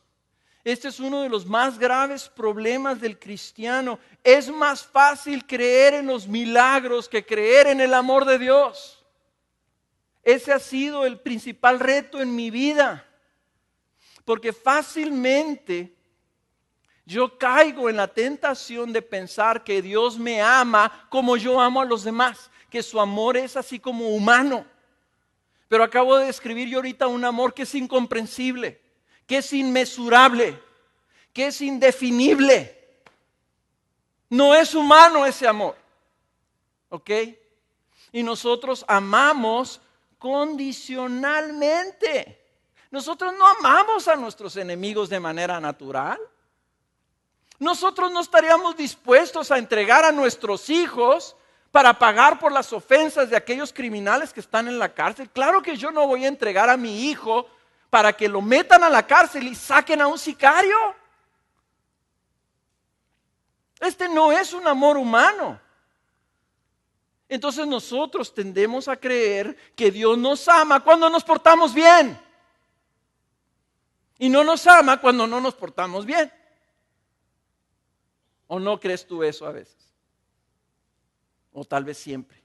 Este es uno de los más graves problemas del cristiano. Es más fácil creer en los milagros que creer en el amor de Dios. Ese ha sido el principal reto en mi vida, porque fácilmente Yo caigo en la tentación de pensar que Dios me ama como yo amo a los demás, que su amor es así como humano. Pero acabo de describir yo ahorita un amor que es incomprensible, que es inmesurable, que es indefinible. No es humano ese amor, ¿ok? Y nosotros amamos condicionalmente. Nosotros no amamos a nuestros enemigos de manera natural. Nosotros no estaríamos dispuestos a entregar a nuestros hijos para pagar por las ofensas de aquellos criminales que están en la cárcel. Claro que yo no voy a entregar a mi hijo para que lo metan a la cárcel y saquen a un sicario. Este no es un amor humano. Entonces nosotros tendemos a creer que Dios nos ama cuando nos portamos bien. Y no nos ama cuando no nos portamos bien. ¿O no crees tú eso a veces? O tal vez siempre.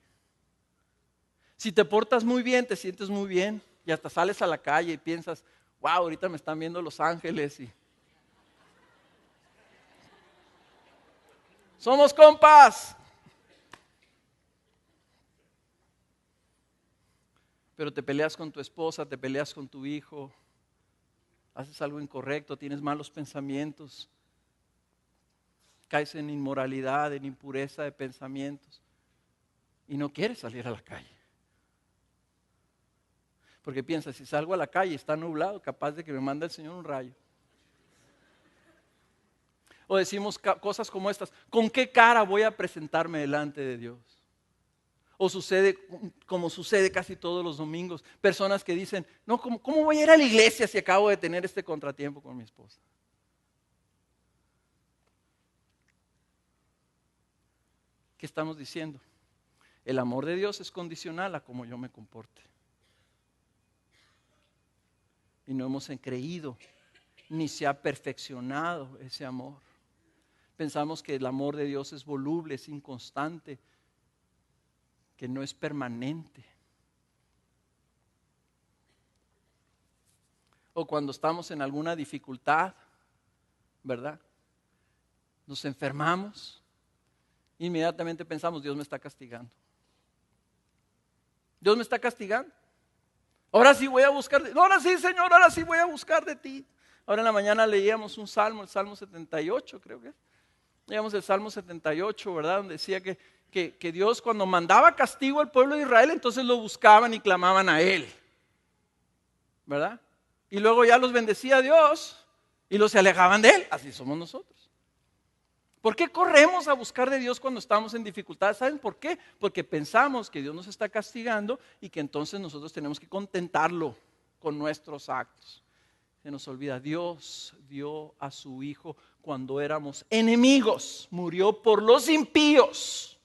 Si te portas muy bien, te sientes muy bien y hasta sales a la calle y piensas, wow, ahorita me están viendo los ángeles y somos compas. Pero te peleas con tu esposa, te peleas con tu hijo, haces algo incorrecto, tienes malos pensamientos, caes en inmoralidad, en impureza de pensamientos y no quieres salir a la calle. Porque piensas, si salgo a la calle está nublado, capaz de que me mande el Señor un rayo. O decimos cosas como estas, ¿con qué cara voy a presentarme delante de Dios? O sucede, como sucede casi todos los domingos, personas que dicen, no, ¿cómo voy a ir a la iglesia si acabo de tener este contratiempo con mi esposa? ¿Qué estamos diciendo? El amor de Dios es condicional a cómo yo me comporte. Y no hemos creído, ni se ha perfeccionado ese amor. Pensamos que el amor de Dios es voluble, es inconstante, que no es permanente. O cuando estamos en alguna dificultad, ¿verdad? Nos enfermamos, inmediatamente pensamos, Dios me está castigando. Dios me está castigando. Ahora sí voy a buscar de ti. Ahora sí, Señor, ahora sí voy a buscar de ti. Ahora en la mañana leíamos un salmo, el Salmo 78, creo que es. Leíamos el Salmo 78, ¿verdad? Donde decía que Dios cuando mandaba castigo al pueblo de Israel, entonces lo buscaban y clamaban a Él, ¿verdad? Y luego ya los bendecía Dios y los se alejaban de Él. Así somos nosotros. ¿Por qué corremos a buscar de Dios cuando estamos en dificultades? ¿Saben por qué? Porque pensamos que Dios nos está castigando y que entonces nosotros tenemos que contentarlo con nuestros actos. Se nos olvida, Dios dio a su Hijo cuando éramos enemigos, murió por los impíos.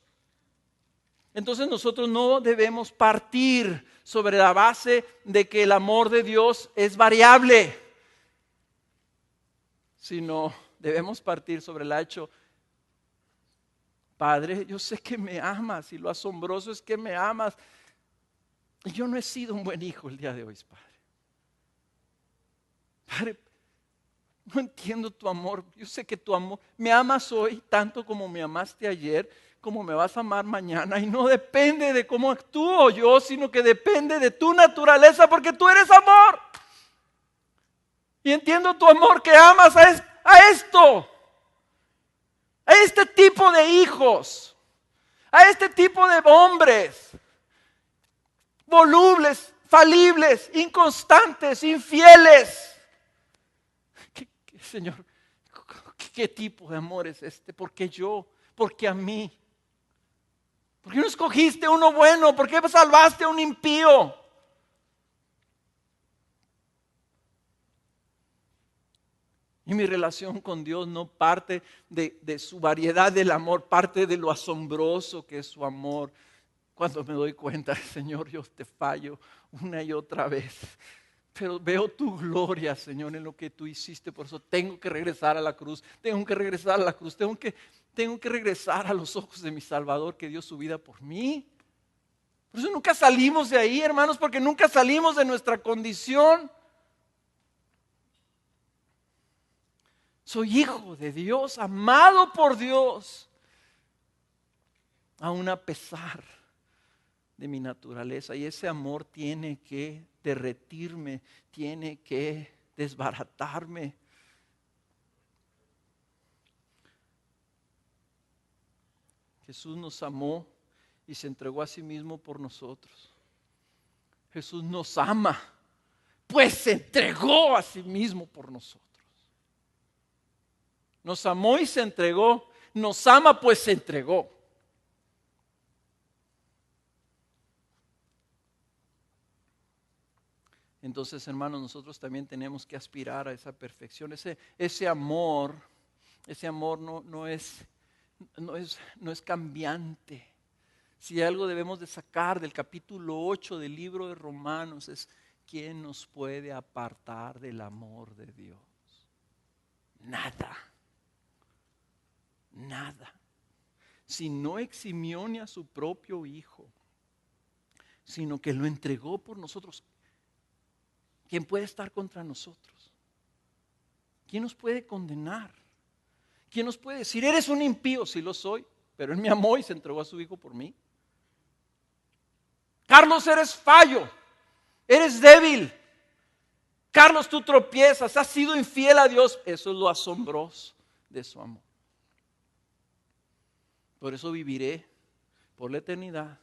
Entonces nosotros no debemos partir sobre la base de que el amor de Dios es variable, sino debemos partir sobre el hecho, Padre, yo sé que me amas y lo asombroso es que me amas. Y yo no he sido un buen hijo el día de hoy, Padre. Padre, no entiendo tu amor. Yo sé que tu amor, me amas hoy tanto como me amaste ayer, como me vas a amar mañana. Y no depende de cómo actúo yo, sino que depende de tu naturaleza, porque tú eres amor. Y entiendo tu amor que amas a esto. A este tipo de hijos, a este tipo de hombres, volubles, falibles, inconstantes, infieles. Señor, ¿qué tipo de amor es este? ¿Por qué yo? ¿Por qué a mí? ¿Por qué no escogiste uno bueno? ¿Por qué salvaste a un impío? Y mi relación con Dios no parte de su variedad del amor, parte de lo asombroso que es su amor. Cuando me doy cuenta, Señor, yo te fallo una y otra vez. Pero veo tu gloria, Señor, en lo que tú hiciste. Por eso tengo que regresar a la cruz. Tengo que regresar a la cruz. Tengo que regresar a los ojos de mi Salvador que dio su vida por mí. Por eso nunca salimos de ahí, hermanos, porque nunca salimos de nuestra condición. Soy hijo de Dios, amado por Dios, aun a pesar de mi naturaleza. Y ese amor tiene que derretirme, tiene que desbaratarme. Jesús nos amó y se entregó a sí mismo por nosotros. Jesús nos ama, pues se entregó a sí mismo por nosotros. Nos amó y se entregó. Nos ama, pues se entregó. Entonces, hermanos, nosotros también tenemos que aspirar a esa perfección. Ese amor no es cambiante. Si algo debemos de sacar del capítulo 8 del libro de Romanos es: ¿quién nos puede apartar del amor de Dios? Nada. Nada. Si no eximió ni a su propio Hijo, sino que lo entregó por nosotros, ¿quién puede estar contra nosotros? ¿Quién nos puede condenar? ¿Quién nos puede decir: eres un impío? Sí lo soy, pero Él me amó y se entregó a su Hijo por mí. Carlos, eres fallo, eres débil. Carlos, tú tropiezas, has sido infiel a Dios. Eso es lo asombroso de su amor. Por eso viviré por la eternidad,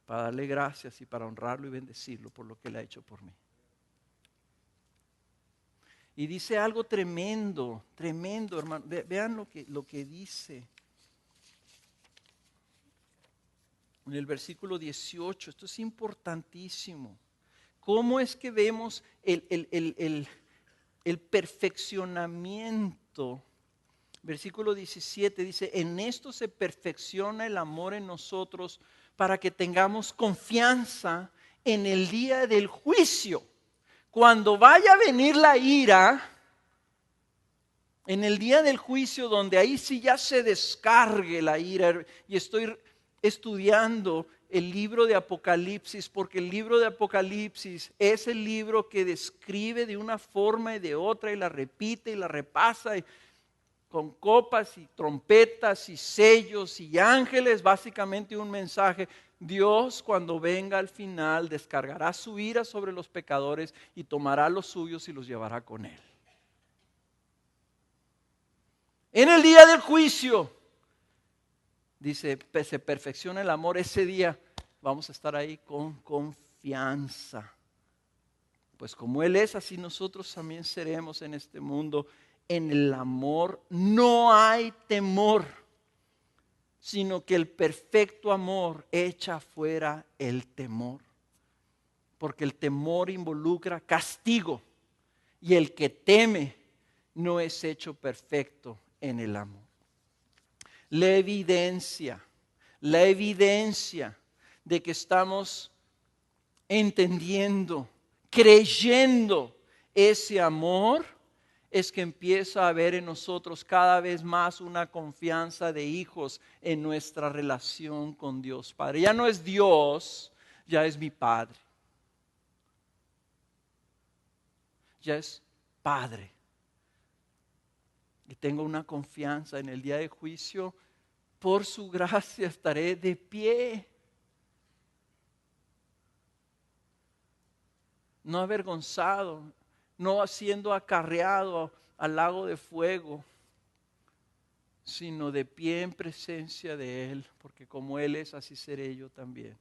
para darle gracias y para honrarlo y bendecirlo por lo que Él ha hecho por mí. Y dice algo tremendo, tremendo, hermano. Vean lo que dice en el versículo 18. Esto es importantísimo. ¿Cómo es que vemos el perfeccionamiento? Versículo 17 dice: en esto se perfecciona el amor en nosotros, para que tengamos confianza en el día del juicio. Cuando vaya a venir la ira, en el día del juicio, donde ahí sí ya se descargue la ira. Y estoy estudiando el libro de Apocalipsis, porque el libro de Apocalipsis es el libro que describe de una forma y de otra, y la repite y la repasa, con copas y trompetas y sellos y ángeles, básicamente un mensaje. Dios, cuando venga al final, descargará su ira sobre los pecadores y tomará los suyos y los llevará con Él. En el día del juicio, dice, se perfecciona el amor. Ese día vamos a estar ahí con confianza. Pues como Él es, así nosotros también seremos en este mundo. En el amor no hay temor, sino que el perfecto amor echa fuera el temor. Porque el temor involucra castigo, y el que teme no es hecho perfecto en el amor. La evidencia de que estamos entendiendo, creyendo ese amor, es que empieza a haber en nosotros cada vez más una confianza de hijos en nuestra relación con Dios Padre. Ya no es Dios, ya es mi Padre. Ya es Padre. Y tengo una confianza en el día de juicio. Por su gracia estaré de pie. No avergonzado, no siendo acarreado al lago de fuego, sino de pie en presencia de Él, porque como Él es, así seré yo también.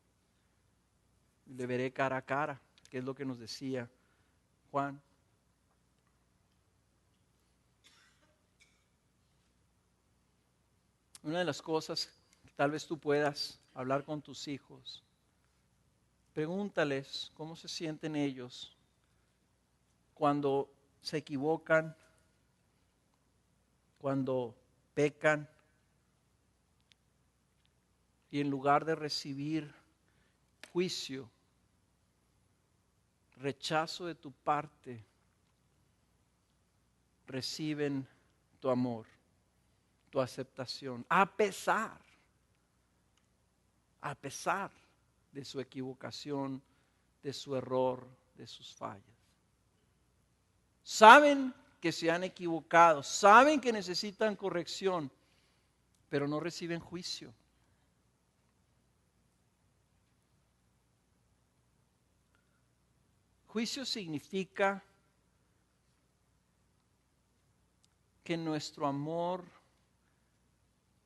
Le veré cara a cara, que es lo que nos decía Juan. Una de las cosas que tal vez tú puedas hablar con tus hijos, pregúntales cómo se sienten ellos cuando se equivocan, cuando pecan, y en lugar de recibir juicio, rechazo de tu parte, reciben tu amor, tu aceptación, a pesar de su equivocación, de su error, de sus fallas. Saben que se han equivocado, saben que necesitan corrección, pero no reciben juicio. Juicio significa que nuestro amor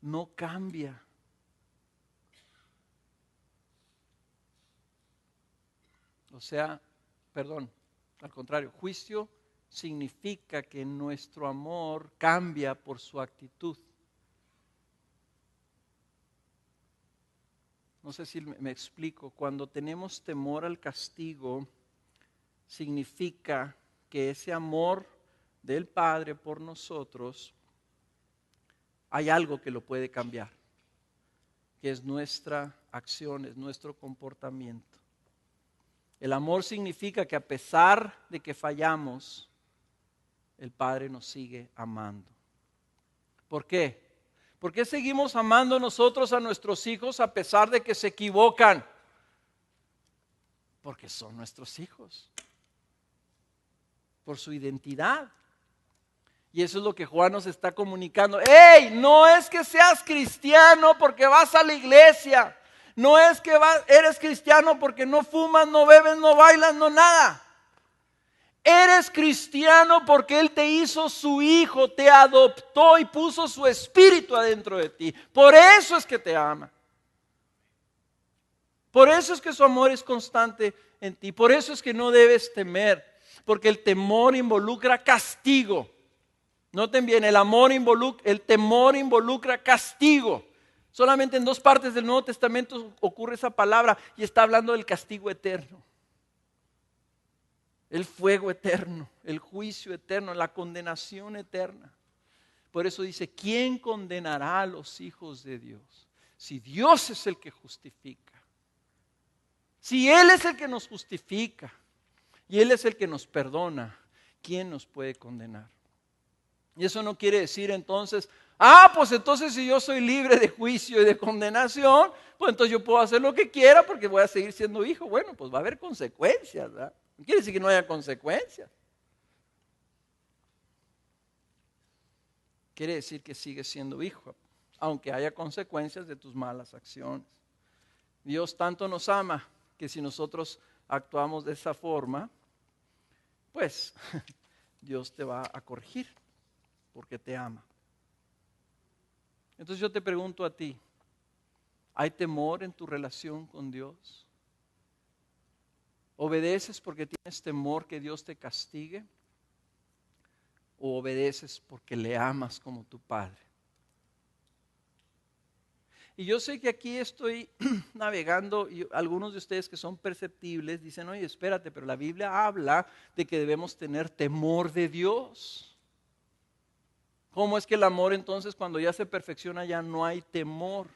no cambia. Al contrario, juicio significa que nuestro amor cambia por su actitud. No sé si me explico. Cuando tenemos temor al castigo, significa que ese amor del Padre por nosotros, hay algo que lo puede cambiar, que es nuestra acción, es nuestro comportamiento. El amor significa que a pesar de que fallamos, el Padre nos sigue amando. ¿Por qué? ¿Por qué seguimos amando nosotros a nuestros hijos a pesar de que se equivocan? Porque son nuestros hijos. Por su identidad. Y eso es lo que Juan nos está comunicando. ¡Ey! No es que seas cristiano porque vas a la iglesia. No es que eres cristiano porque no fumas, no bebes, no bailas, no nada. Eres cristiano porque Él te hizo su hijo, te adoptó y puso su espíritu adentro de ti. Por eso es que te ama. Por eso es que su amor es constante en ti. Por eso es que no debes temer. Porque el temor involucra castigo. Noten bien, el temor involucra castigo. Solamente en 2 partes del Nuevo Testamento ocurre esa palabra y está hablando del castigo eterno. El fuego eterno, el juicio eterno, la condenación eterna. Por eso dice, ¿quién condenará a los hijos de Dios? Si Dios es el que justifica. Si Él es el que nos justifica y Él es el que nos perdona, ¿quién nos puede condenar? Y eso no quiere decir entonces, pues entonces si yo soy libre de juicio y de condenación, pues entonces yo puedo hacer lo que quiera porque voy a seguir siendo hijo. Bueno, pues va a haber consecuencias, ¿verdad? No quiere decir que no haya consecuencias. Quiere decir que sigues siendo hijo, aunque haya consecuencias de tus malas acciones. Dios tanto nos ama que si nosotros actuamos de esa forma, pues Dios te va a corregir porque te ama. Entonces yo te pregunto a ti, ¿hay temor en tu relación con Dios? ¿Obedeces porque tienes temor que Dios te castigue? ¿O obedeces porque le amas como tu Padre? Y yo sé que aquí estoy navegando y algunos de ustedes que son perceptibles dicen, oye, espérate, pero la Biblia habla de que debemos tener temor de Dios. ¿Cómo es que el amor entonces cuando ya se perfecciona ya no hay temor?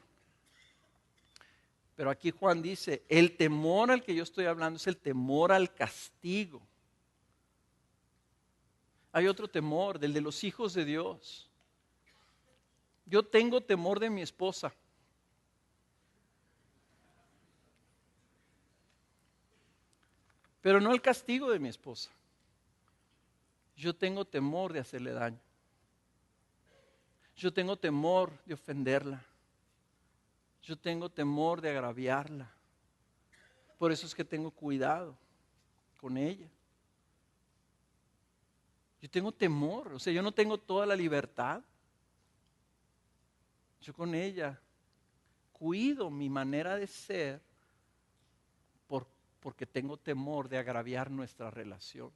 Pero aquí Juan dice, el temor al que yo estoy hablando es el temor al castigo. Hay otro temor, del de los hijos de Dios. Yo tengo temor de mi esposa. Pero no el castigo de mi esposa. Yo tengo temor de hacerle daño. Yo tengo temor de ofenderla. Yo tengo temor de agraviarla. Por eso es que tengo cuidado con ella. Yo tengo temor, yo no tengo toda la libertad. Yo con ella cuido mi manera de ser porque tengo temor de agraviar nuestra relación.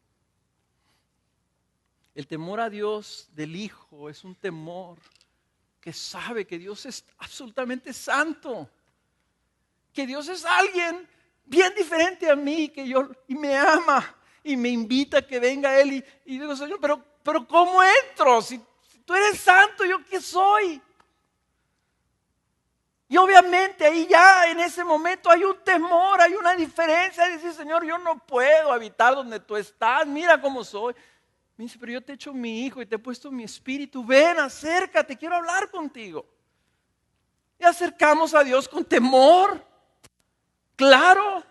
El temor a Dios del Hijo es un temor que sabe que Dios es absolutamente santo, que Dios es alguien bien diferente a mí, y me ama y me invita a que venga a Él y digo, Señor, pero ¿cómo entro? Si tú eres santo, ¿yo qué soy? Y obviamente ahí ya en ese momento hay un temor, hay una diferencia. Y decir, Señor, yo no puedo habitar donde tú estás, mira cómo soy. Me dice, pero yo te he hecho mi hijo y te he puesto mi espíritu. Ven, acércate, quiero hablar contigo. Y acercamos a Dios con temor. Claro.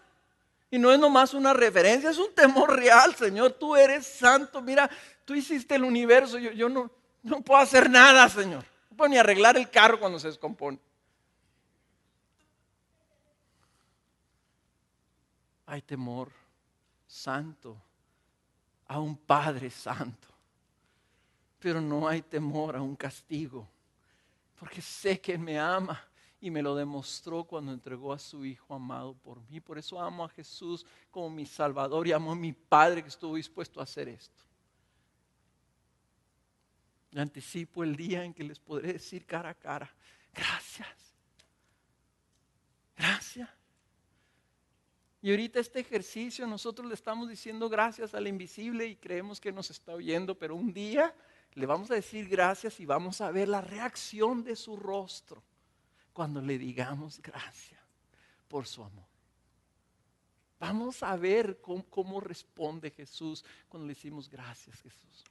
Y no es nomás una referencia, es un temor real. Señor, tú eres santo. Mira, tú hiciste el universo. Yo no puedo hacer nada, Señor. No puedo ni arreglar el carro cuando se descompone. Hay temor santo a un Padre santo. Pero no hay temor a un castigo. Porque sé que me ama. Y me lo demostró cuando entregó a su Hijo amado por mí. Por eso amo a Jesús como mi Salvador y amo a mi Padre que estuvo dispuesto a hacer esto. Y anticipo el día en que les podré decir cara a cara, gracias, gracias. Y ahorita este ejercicio nosotros le estamos diciendo gracias al invisible y creemos que nos está oyendo, pero un día le vamos a decir gracias y vamos a ver la reacción de su rostro. Cuando le digamos gracias por su amor. Vamos a ver cómo responde Jesús cuando le decimos gracias, Jesús.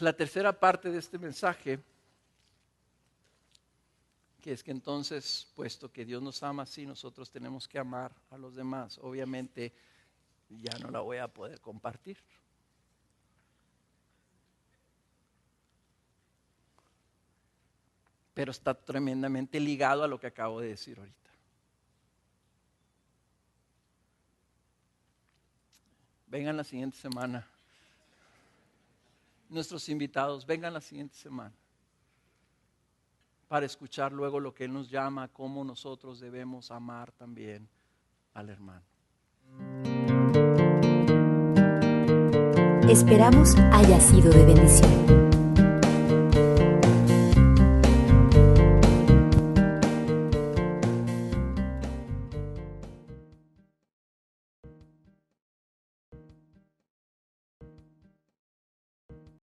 La tercera parte de este mensaje, que es que entonces, puesto que Dios nos ama así, nosotros tenemos que amar a los demás. Obviamente ya no la voy a poder compartir. Pero está tremendamente ligado a lo que acabo de decir ahorita. Vengan la siguiente semana. Nuestros invitados, vengan la siguiente semana. Para escuchar luego lo que Él nos llama, cómo nosotros debemos amar también al hermano. Esperamos haya sido de bendición.